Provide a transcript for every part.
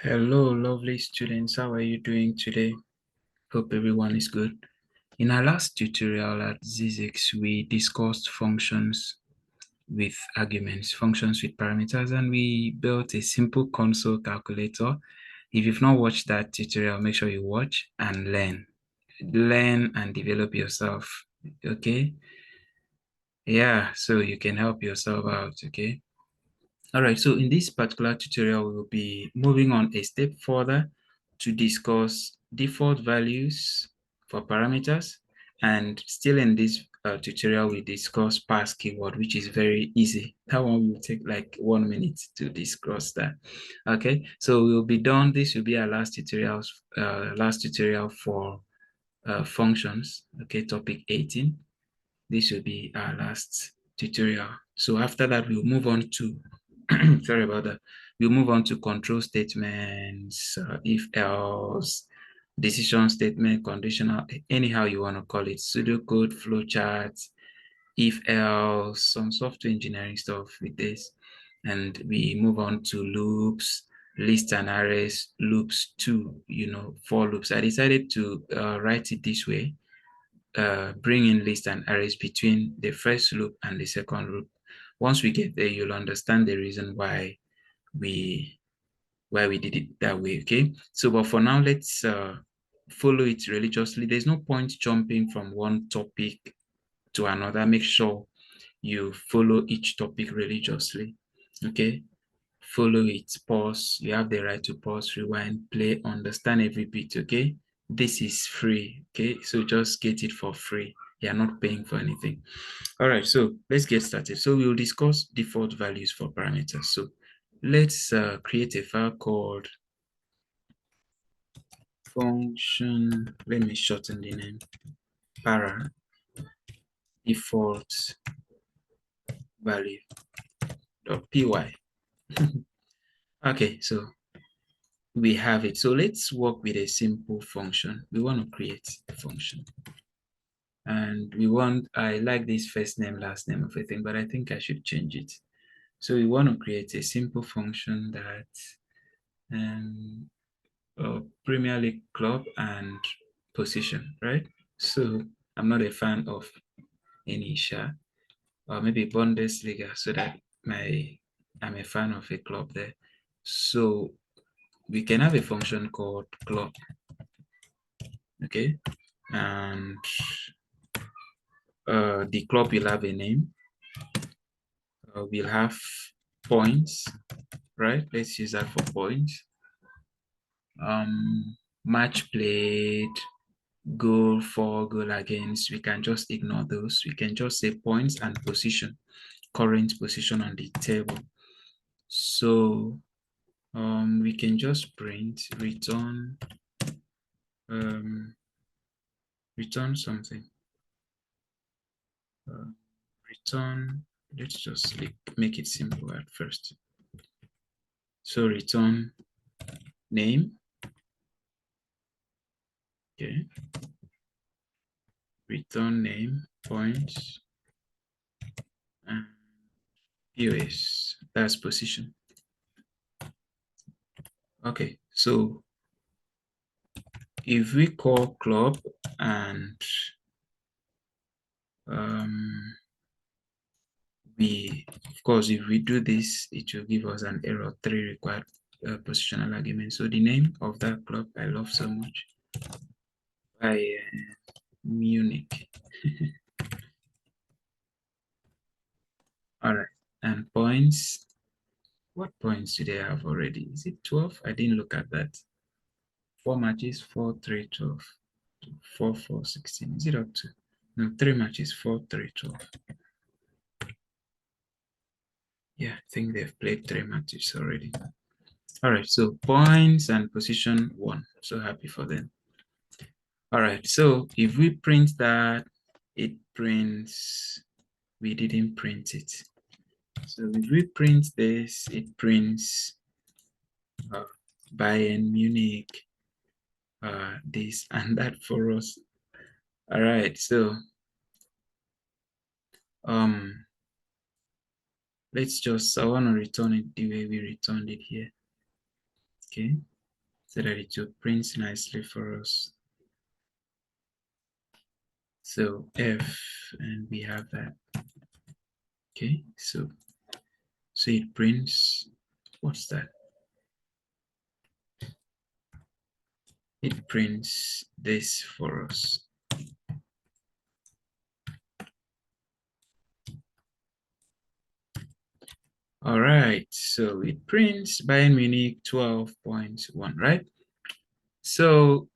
Hello, lovely students. How are you doing today? Hope everyone is good. In our last tutorial at Zizix, we discussed functions with arguments, functions with parameters, and we built a simple console calculator. If you've not watched that tutorial, make sure you watch and learn. Learn and develop yourself, okay? Yeah, so you can help yourself out, okay? All right, so in this particular tutorial, we will be moving on a step further to discuss default values for parameters. And still in this tutorial, we discuss parse keyword, which is very easy. That one will take like 1 minute to discuss that. Okay, so we'll be done. This will be our last tutorial for functions. Okay, topic 18. This will be our last tutorial. So after that, we'll move on to sorry about that. We'll move on to control statements, if else, decision statement, conditional, anyhow you want to call it, pseudocode, flowcharts, if else, some software engineering stuff with this. And we move on to loops, lists and arrays, loops too, for loops. I decided to write it this way, bring in lists and arrays between the first loop and the second loop. Once we get there, you'll understand the reason why we did it that way. Okay, so but for now, let's follow it religiously. There's no point jumping from one topic to another. Make sure you follow each topic religiously. Okay, follow it, pause. You have the right to pause, rewind, play, understand every bit. Okay, this is free. Okay, so just get it for free. You're not paying for anything. All right, so let's get started. So we'll discuss default values for parameters. So let's create a file called function. Let me shorten the name. Para default value.py. Okay, so we have it. So let's work with a simple function. We want to create a function. And I like this first name, last name of a thing, but I think I should change it. So we want to create a simple function that Premier League club and position, right? So I'm not a fan of any share, or maybe Bundesliga, so that I'm a fan of a club there. So we can have a function called club, okay? And the club will have a name. We'll have points, right? Let's use that for points. Match played, goal for, goal against. We can just ignore those. We can just say points and position, current position on the table. So we can just print return something. Return, let's just make it simple at first. So return name, okay. Return name, points, and POS, that's position. Okay, so if we call club and of course, if we do this, it will give us an error 3 required positional argument. So the name of that club I love so much, by Munich. All right, and points. What points do they have already? Is it 12? I didn't look at that. 4 matches, 4, 3, 12. 4, 4, 16. Is it up to? No, 3 matches, 4, 3, 12. Yeah, I think they've played 3 matches already. All right, so points and position 1. So happy for them. All right, so if we print that, it prints, we didn't print it. So if we print this, it prints Bayern Munich, this and that for us. All right, so let's just, I want to return it the way we returned it here. okay, so that it will print nicely for us. So F, and we have that. Okay, so it prints, what's that? It prints this for us. All right, so it prints Bayern Munich 12.1, right? So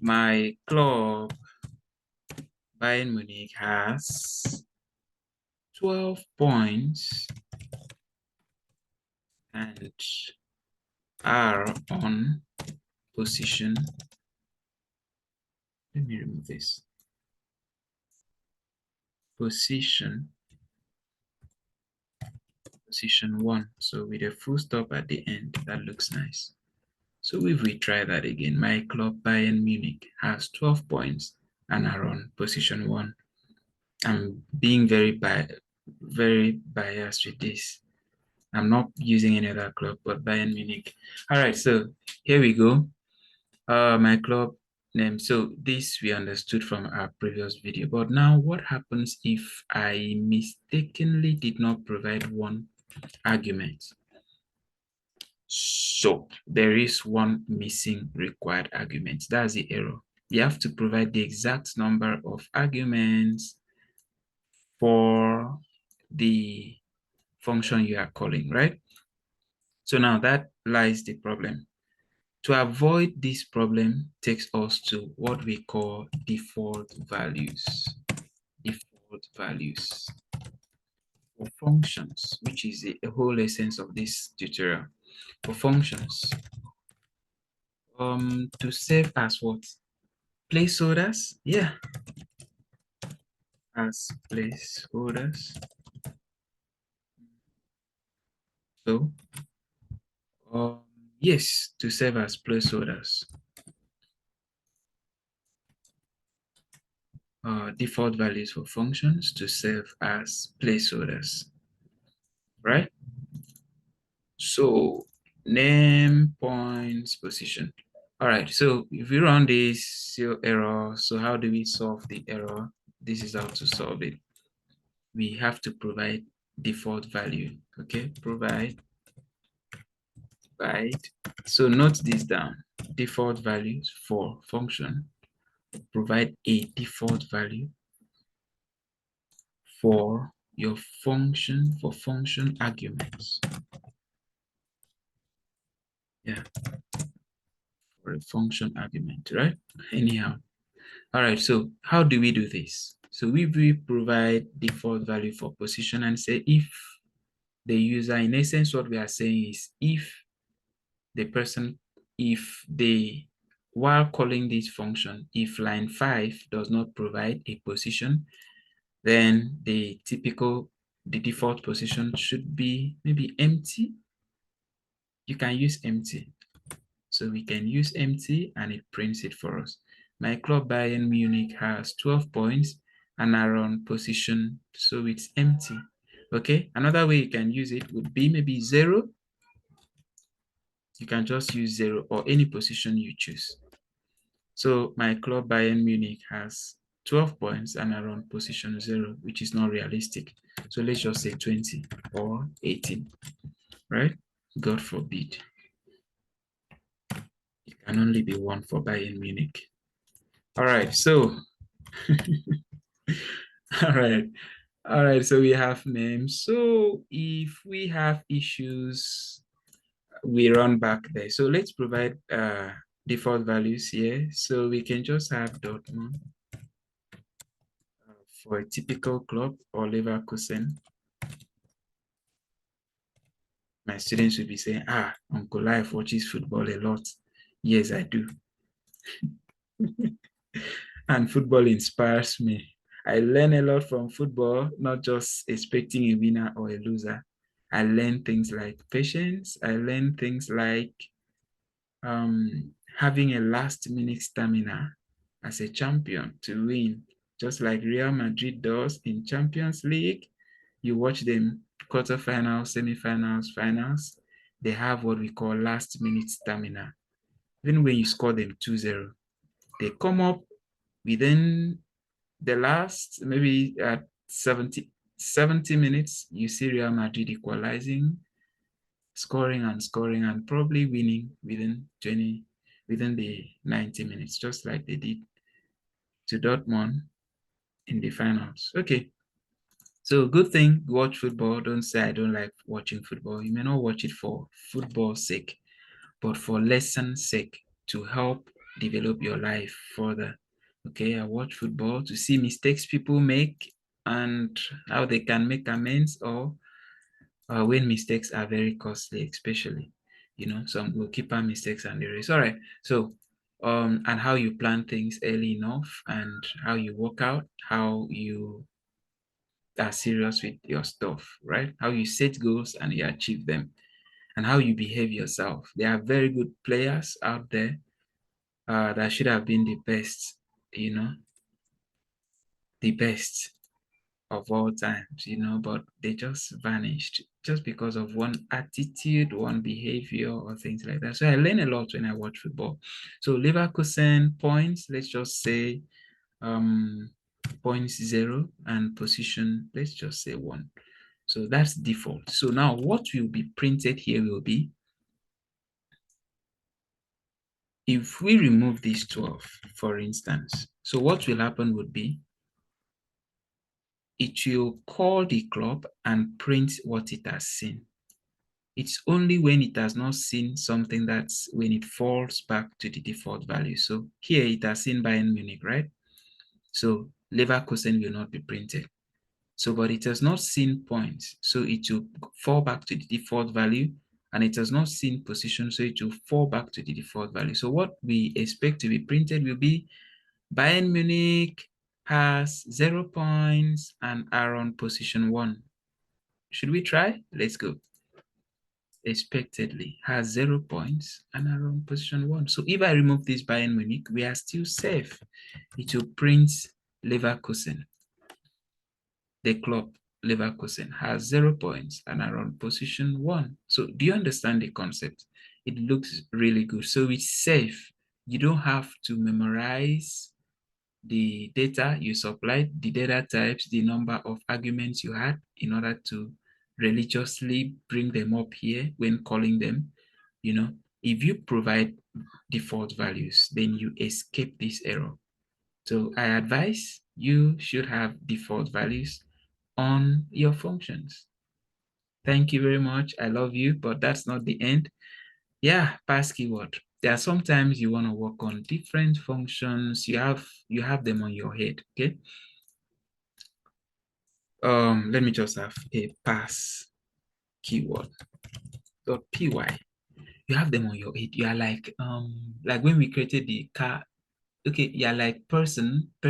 my club Bayern Munich has 12 points and are on position. Let me remove this. Position 1. So with a full stop at the end, that looks nice. So if we try that again, my club Bayern Munich has 12 points and are on position 1. I'm being very biased with this. I'm not using any other club but Bayern Munich. All right, so here we go. My club name. So this we understood from our previous video. But now what happens if I mistakenly did not provide one argument? So there is one missing required argument. That's the error. You have to provide the exact number of arguments for the function you are calling, right? So now that lies the problem. To avoid this problem takes us to what we call default values. Default values for functions, which is the whole essence of this tutorial. For functions, to save as what? Placeholders? Yeah, as placeholders. So, yes, to save as placeholders. Default values for functions to save as placeholders, right? So, name, points, position. All right, so if we run this error, so how do we solve the error? This is how to solve it. We have to provide default value, okay? Provide. So note this down. Default values for function. Provide a default value for your function, for function arguments. Yeah, for a function argument, right? Anyhow. All right, so how do we do this? So we provide default value for position and say if the user, in essence, what we are saying is if the person, while calling this function, if line 5 does not provide a position, then the default position should be maybe empty. You can use empty. So we can use empty and it prints it for us. My club Bayern Munich has 12 points and are on position, so it's empty. Okay, another way you can use it would be maybe 0. You can just use 0 or any position you choose. So my club Bayern Munich has 12 points and are on position 0, which is not realistic. So let's just say 20 or 18, right? God forbid. It can only be 1 for Bayern Munich. All right, so all right. All right, so we have names. So if we have issues, we run back there. So let's provide default values here. So we can just have Dortmund for a typical club or Leverkusen. My students will be saying, Uncle Life watches football a lot. Yes, I do. And football inspires me. I learn a lot from football, not just expecting a winner or a loser. I learn things like patience. I learn things like having a last-minute stamina as a champion to win, just like Real Madrid does in Champions League. You watch them quarterfinals, semifinals, finals. they have what we call last minute stamina. Even when you score them 2-0, they come up within the last maybe at 70 minutes, you see Real Madrid equalizing, scoring and scoring, and probably winning within the 90 minutes, just like they did to Dortmund in the finals. Okay. So good thing, watch football. Don't say I don't like watching football. You may not watch it for football's sake, but for lessons' sake, to help develop your life further. Okay, I watch football to see mistakes people make and how they can make amends, or when mistakes are very costly, especially, some goalkeeper mistakes and the rest. All right. So, and how you plan things early enough, and how you work out, how you are serious with your stuff, right? How you set goals and you achieve them, and how you behave yourself. There are very good players out there that should have been the best, the best of all times, but they just vanished just because of one attitude, one behavior, or things like that. So I learn a lot when I watch football. So Leverkusen points, let's just say points 0, and position, let's just say 1. So that's default. So now what will be printed here will be, if we remove this 12, for instance, so what will happen would be, it will call the club and print what it has seen. It's only when it has not seen something that's when it falls back to the default value. So here it has seen Bayern Munich, right? So Leverkusen will not be printed. So, but it has not seen points. So it will fall back to the default value, and it has not seen position. So it will fall back to the default value. So what we expect to be printed will be Bayern Munich has 0 points and are on position 1. Should we try? Let's go. Expectedly has 0 points and are on position 1. So if I remove this Bayern Munich, we are still safe. It will print Leverkusen. The club Leverkusen has 0 points and are on position 1. So do you understand the concept? It looks really good. So it's safe. You don't have to memorize the data you supplied, the data types, the number of arguments you had in order to religiously bring them up here when calling them. If you provide default values, then you escape this error. So I advise you should have default values on your functions. Thank you very much. I love you, but that's not the end. Yeah, pass keyword. There are sometimes you want to work on different functions. You have them on your head. Okay. Let me just have a pass keyword .py. You have them on your head. You are like when we created the car. Okay, you're like person. I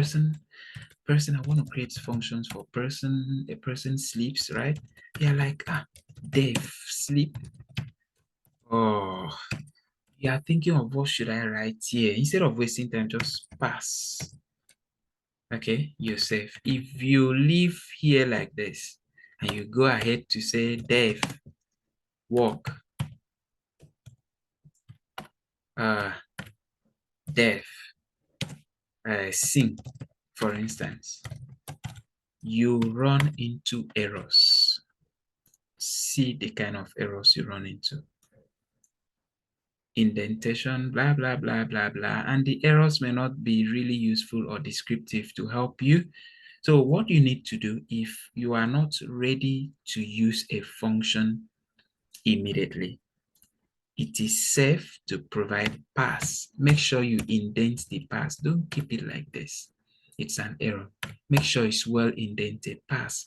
want to create functions for person. A person sleeps, right? You're like Dave sleep. Oh, you are thinking of what should I write here. Instead of wasting time, just pass. Okay, you're safe. If you leave here like this and you go ahead to say Dave, walk, Dave, sing, for instance, you run into errors. See the kind of errors you run into. Indentation, blah, blah, blah, blah, blah. And the errors may not be really useful or descriptive to help you. So what you need to do, if you are not ready to use a function immediately, it is safe to provide pass. Make sure you indent the pass. Don't keep it like this. It's an error. Make sure it's well indented. Pass.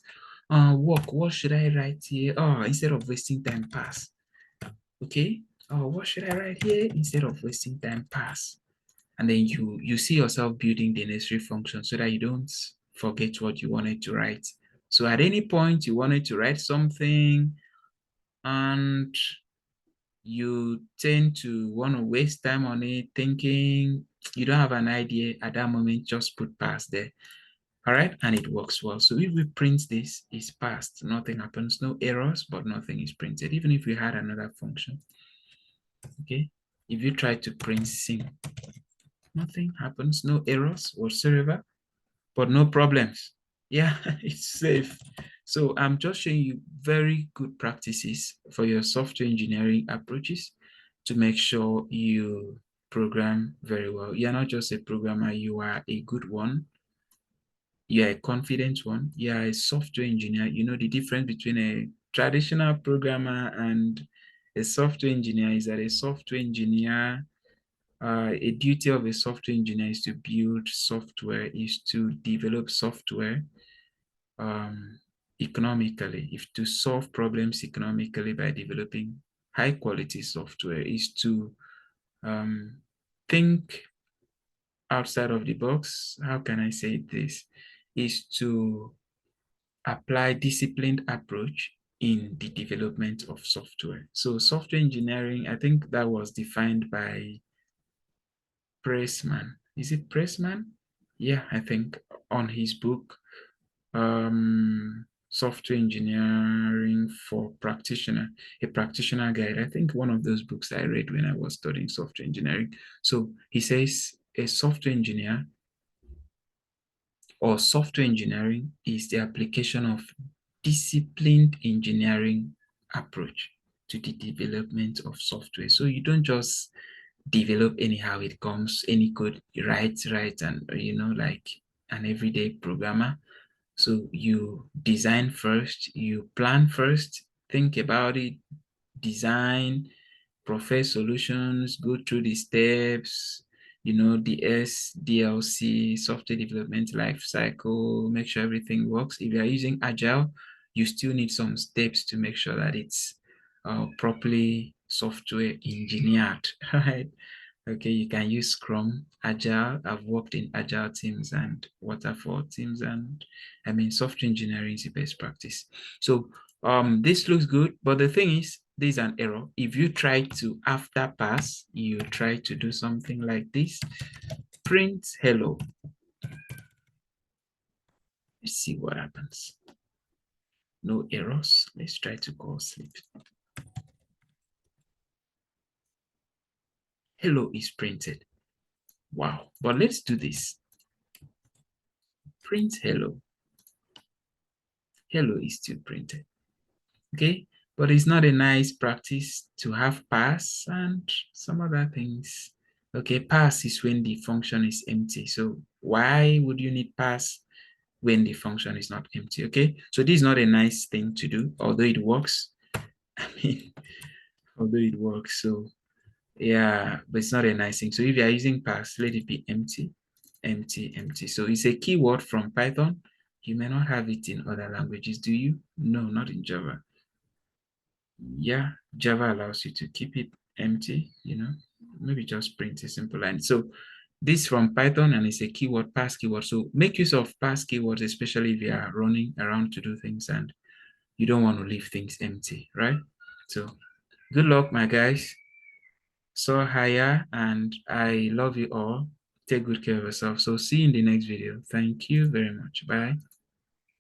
Work. What should I write here? Oh, instead of wasting time, pass. Okay. Oh, what should I write here? Instead of wasting time, pass. And then you see yourself building the necessary function so that you don't forget what you wanted to write. So at any point you wanted to write something and you tend to want to waste time on it, thinking you don't have an idea at that moment, just put pass there. All right, and it works well. So if we print this, it's passed. Nothing happens, no errors, but nothing is printed. Even if we had another function, okay? If you try to print sim, nothing happens, no errors whatsoever, but no problems. Yeah, it's safe. So I'm just showing you very good practices for your software engineering approaches to make sure you program very well. You're not just a programmer, you are a good one. You're a confident one. You're a software engineer. You know the difference between a traditional programmer and a software engineer is that a software engineer, a duty of a software engineer is to build software, is to develop software economically, if to solve problems economically by developing high quality software, is to think outside of the box. How can I say this? Is to apply disciplined approach in the development of software. So software engineering, I think that was defined by Pressman. Is it Pressman? Yeah, I think on his book, Software Engineering for Practitioner, a practitioner guide. I think one of those books I read when I was studying software engineering. So he says a software engineer or software engineering is the application of disciplined engineering approach to the development of software. So you don't just develop anyhow it comes, any code, write, and like an everyday programmer. So you design first, you plan first, think about it, design, profess solutions, go through the steps, the SDLC, software development life cycle, make sure everything works. If you are using Agile, you still need some steps to make sure that it's properly software engineered, right? Okay, you can use Scrum, Agile. I've worked in Agile teams and waterfall teams, and I mean, software engineering is the best practice. So this looks good, but the thing is, there's an error. If you try to, after pass, you try to do something like this, print hello. Let's see what happens. No errors. Let's try to go sleep. Hello is printed. Wow, but let's do this. Print hello. Hello is still printed. Okay, but it's not a nice practice to have pass and some other things. Okay, pass is when the function is empty. So why would you need pass when the function is not empty? Okay, so this is not a nice thing to do, although it works. I mean, although it works. So yeah, but it's not a nice thing. So if you are using pass, let it be empty, empty, empty. So it's a keyword from Python. You may not have it in other languages, do you? No, not in Java. Yeah, Java allows you to keep it empty, maybe just print a simple line. So this from Python, and it's a keyword, pass keyword. So make use of pass keywords, especially if you are running around to do things and you don't want to leave things empty, right? So good luck, my guys. So higher, and I love you all. Take good care of yourself. So see you in the next video. Thank you very much. Bye.